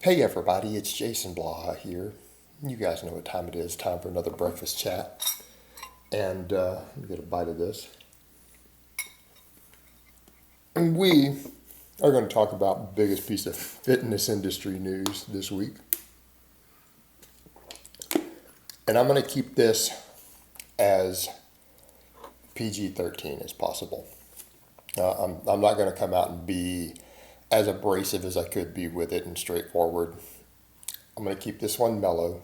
Hey everybody, it's Jason Blaha here. You guys know what time it is. Time for another breakfast chat. And let me get a bite of this. And we are going to talk about the biggest piece of fitness industry news this week. And I'm going to keep this as PG-13 as possible. I'm not going to come out and be as abrasive as I could be with it and straightforward. I'm going to keep this one mellow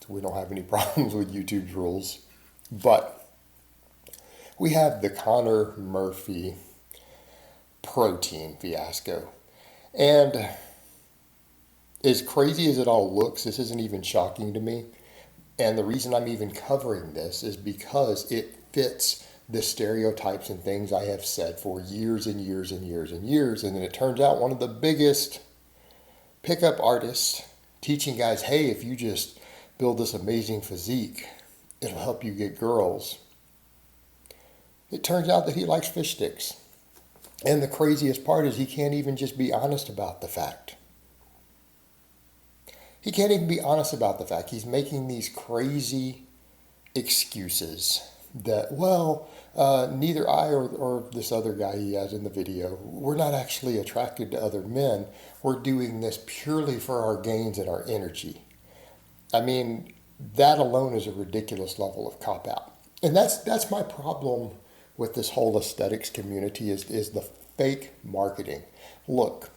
so we don't have any problems with YouTube's rules. But we have the Connor Murphy protein fiasco. And as crazy as it all looks, this isn't even shocking to me. And the reason I'm even covering this is because it fits the stereotypes and things I have said for years and years and years and years. And then it turns out one of the biggest pickup artists teaching guys, hey, if you just build this amazing physique, it'll help you get girls. It turns out that he likes fish sticks. And the craziest part is he can't even just be honest about the fact. He can't even be honest about the fact. He's making these crazy excuses that, well, neither I or this other guy he has in the video, we're not actually attracted to other men. We're doing this purely for our gains and our energy. I mean, that alone is a ridiculous level of cop-out. And that's my problem with this whole aesthetics community is the fake marketing. Look,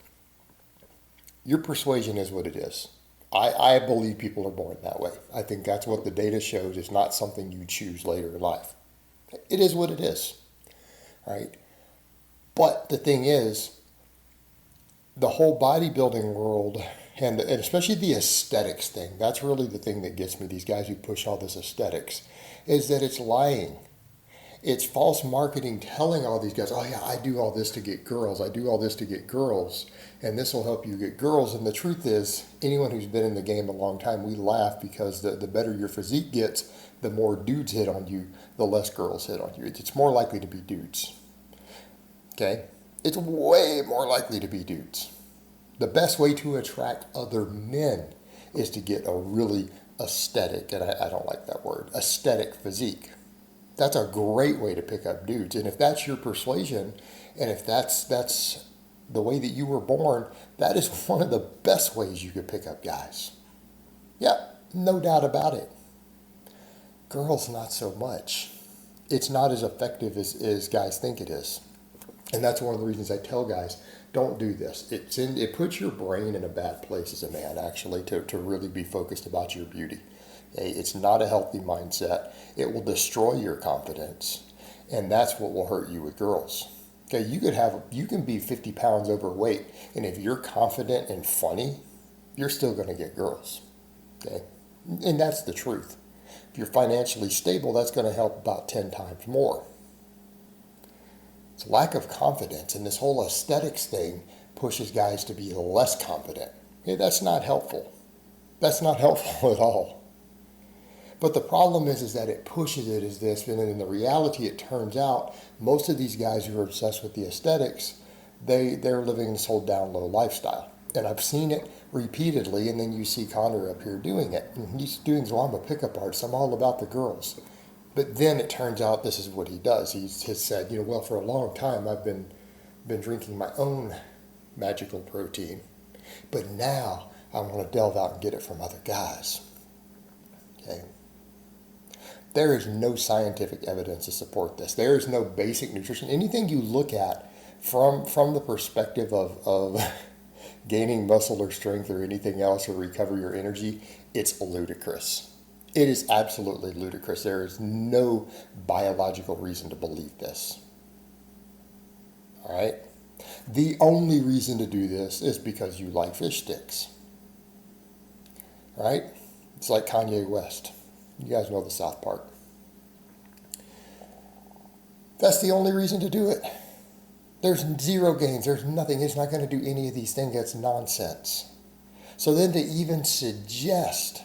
your persuasion is what it is. I believe people are born that way. I think that's what the data shows. It's not something you choose later in life. It is what it is, right? But the thing is, the whole bodybuilding world, and especially the aesthetics thing, that's really the thing that gets me, these guys who push all this aesthetics, is that it's lying. It's false marketing telling all these guys, oh yeah, I do all this to get girls. I do all this to get girls. And this will help you get girls. And the truth is, anyone who's been in the game a long time, we laugh because the better your physique gets, the more dudes hit on you, the less girls hit on you. It's more likely to be dudes. Okay? It's way more likely to be dudes. The best way to attract other men is to get a really aesthetic, and I don't like that word, aesthetic physique. That's a great way to pick up dudes. And if that's your persuasion, and if that's the way that you were born, that is one of the best ways you could pick up guys. Yeah, no doubt about it. Girls, not so much. It's not as effective as guys think it is. And that's one of the reasons I tell guys, don't do this. It puts your brain in a bad place as a man, actually, to really be focused about your beauty. It's not a healthy mindset. It will destroy your confidence, and that's what will hurt you with girls. Okay, you can be 50 pounds overweight, and if you're confident and funny, you're still going to get girls. Okay, and that's the truth. If you're financially stable, that's going to help about 10 times more. It's lack of confidence, and this whole aesthetics thing pushes guys to be less confident. Okay, that's not helpful. That's not helpful at all. But the problem is that it pushes it as this, and in the reality, it turns out most of these guys who are obsessed with the aesthetics, they're living this whole down low lifestyle. And I've seen it repeatedly, and then you see Connor up here doing it. And he's doing, well, I'm a pickup artist, I'm all about the girls. But then it turns out this is what he does. He has said, well, for a long time I've been drinking my own magical protein, but now I want to delve out and get it from other guys. Okay. There is no scientific evidence to support this. There is no basic nutrition. Anything you look at from the perspective of gaining muscle or strength or anything else or recover your energy, it's ludicrous. It is absolutely ludicrous. There is no biological reason to believe this. All right? The only reason to do this is because you like fish sticks. All right? It's like Kanye West. You guys know the South Park. That's the only reason to do it. There's zero gains. There's nothing. It's not going to do any of these things. That's nonsense. So then to even suggest,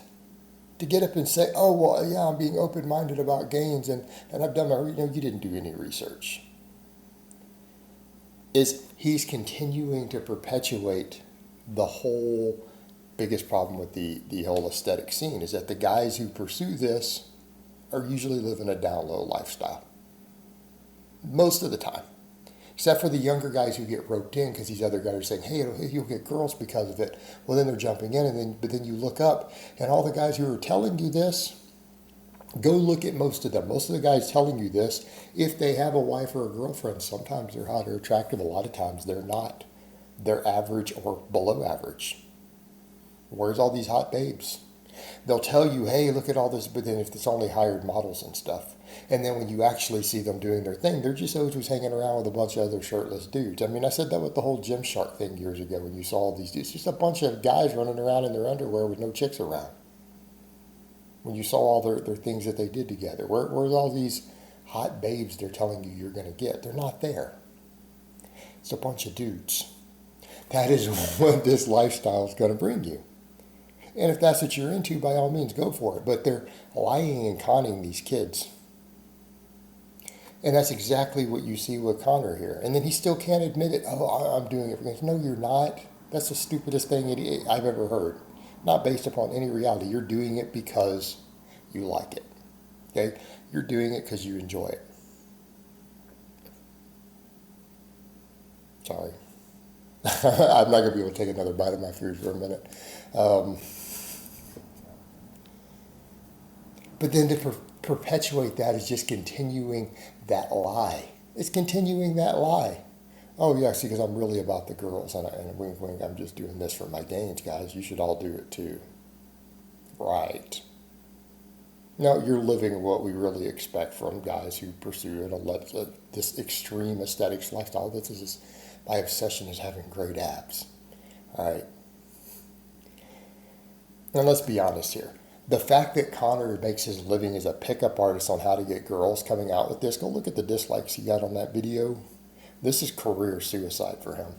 to get up and say, oh, well, yeah, I'm being open-minded about gains and I've done my, you didn't do any research. He's continuing to perpetuate the whole biggest problem with the whole aesthetic scene is that the guys who pursue this are usually living a down low lifestyle. Most of the time. Except for the younger guys who get roped in because these other guys are saying, hey, you'll get girls because of it. Well, then they're jumping in, but then you look up, and all the guys who are telling you this, go look at most of them. Most of the guys telling you this, if they have a wife or a girlfriend, sometimes they're hot or attractive. A lot of times they're not. They're average or below average. Where's all these hot babes? They'll tell you, hey, look at all this, but then if it's only hired models and stuff. And then when you actually see them doing their thing, they're just always hanging around with a bunch of other shirtless dudes. I mean, I said that with the whole Gymshark thing years ago when you saw all these dudes. Just a bunch of guys running around in their underwear with no chicks around. When you saw all their things that they did together. Where's all these hot babes they're telling you you're going to get? They're not there. It's a bunch of dudes. That is what this lifestyle is going to bring you. And if that's what you're into, by all means, go for it. But they're lying and conning these kids. And that's exactly what you see with Connor here. And then he still can't admit it. Oh, I'm doing it for games. No, you're not. That's the stupidest thing I've ever heard. Not based upon any reality. You're doing it because you like it. Okay? You're doing it because you enjoy it. Sorry. I'm not going to be able to take another bite of my food for a minute. But then to perpetuate that is just continuing that lie. It's continuing that lie. Oh, yeah, see, because I'm really about the girls, and wink, wink, I'm just doing this for my gains, guys. You should all do it too. Right. No, you're living what we really expect from guys who pursue this extreme aesthetics lifestyle. My obsession is having great abs. All right. And let's be honest here. The fact that Connor makes his living as a pickup artist on how to get girls coming out with this, go look at the dislikes he got on that video. This is career suicide for him.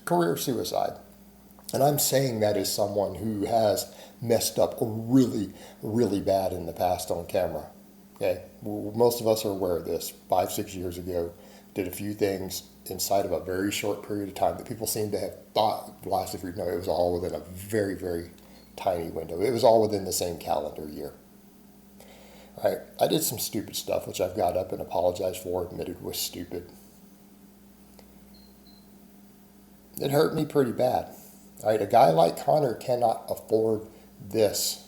Career suicide. And I'm saying that as someone who has messed up really, really bad in the past on camera. Okay? Most of us are aware of this. 5-6 years ago, did a few things inside of a very short period of time that people seem to have thought lasted for, no, it was all within a very, very tiny window. It was all within the same calendar year. All right, I did some stupid stuff, which I've got up and apologized for, admitted was stupid. It hurt me pretty bad. All right, a guy like Connor cannot afford this.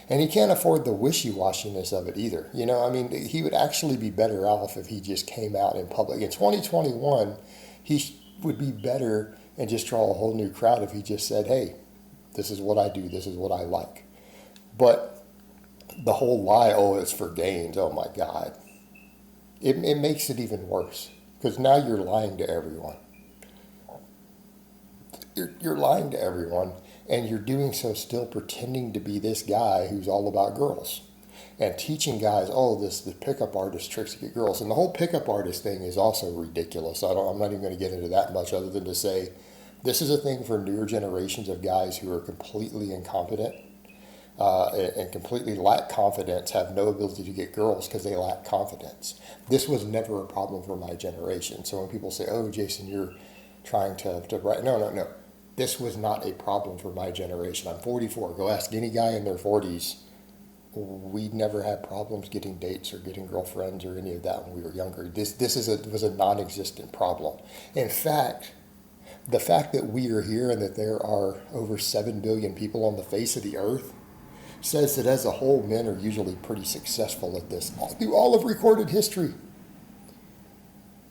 And he can't afford the wishy-washiness of it either. You know, I mean, he would actually be better off if he just came out in public. In 2021, he would be better and just draw a whole new crowd if he just said, hey, this is what I do, this is what I like. But the whole lie, oh, it's for gains, oh my God. It makes it even worse because now you're lying to everyone. You're lying to everyone, and you're doing so still pretending to be this guy who's all about girls and teaching guys, oh, the pickup artist tricks to get girls. And the whole pickup artist thing is also ridiculous. I'm not even going to get into that much other than to say this is a thing for newer generations of guys who are completely incompetent and completely lack confidence, have no ability to get girls because they lack confidence. This was never a problem for my generation. So when people say, oh, Jason, you're trying to write, no. This was not a problem for my generation. I'm 44. Go ask any guy in their 40s. We never had problems getting dates or getting girlfriends or any of that when we were younger. This was a non-existent problem. In fact, the fact that we are here and that there are over 7 billion people on the face of the earth says that as a whole, men are usually pretty successful at this through all of recorded history.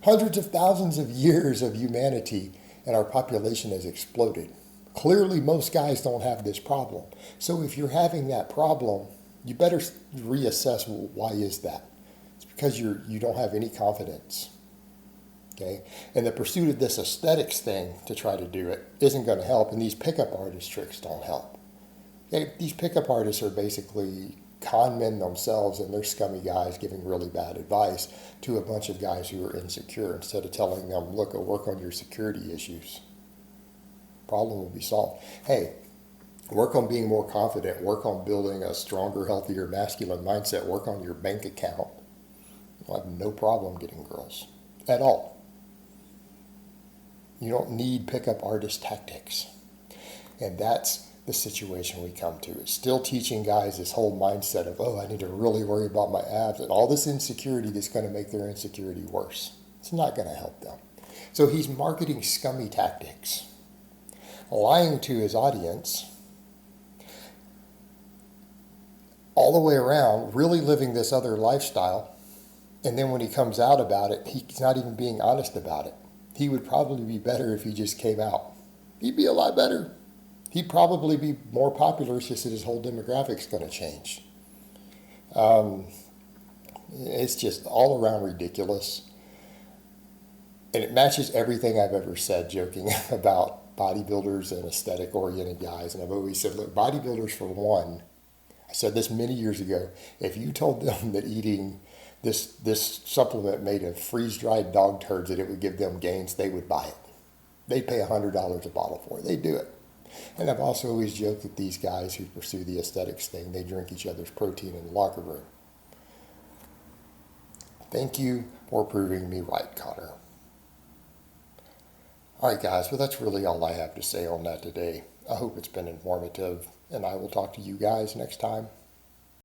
Hundreds of thousands of years of humanity, and our population has exploded. Clearly, most guys don't have this problem. So if you're having that problem, you better reassess, why is that? It's because you don't have any confidence. Okay? And the pursuit of this aesthetics thing to try to do it isn't going to help, and these pickup artist tricks don't help. Okay? These pickup artists are basically con men themselves, and they're scummy guys giving really bad advice to a bunch of guys who are insecure instead of telling them, look, go work on your security issues. Problem will be solved. Hey, work on being more confident, work on building a stronger, healthier, masculine mindset, work on your bank account. You'll have no problem getting girls at all. You don't need pickup artist tactics. And that's the situation we come to. It's still teaching guys this whole mindset of, oh, I need to really worry about my abs and all this insecurity that's going to make their insecurity worse. It's not going to help them. So he's marketing scummy tactics, lying to his audience, all the way around, really living this other lifestyle. And then when he comes out about it, he's not even being honest about it. He would probably be better if he just came out. He'd be a lot better. He'd probably be more popular. It's just that his whole demographic's going to change. It's just all around ridiculous. And it matches everything I've ever said joking about bodybuilders and aesthetic-oriented guys. And I've always said, look, bodybuilders, for one, I said this many years ago, if you told them that eating this supplement made of freeze-dried dog turds, that it would give them gains, they would buy it. They'd pay $100 a bottle for it. They'd do it. And I've also always joked that these guys who pursue the aesthetics thing, they drink each other's protein in the locker room. Thank you for proving me right, Connor. All right, guys, well, that's really all I have to say on that today. I hope it's been informative, and I will talk to you guys next time.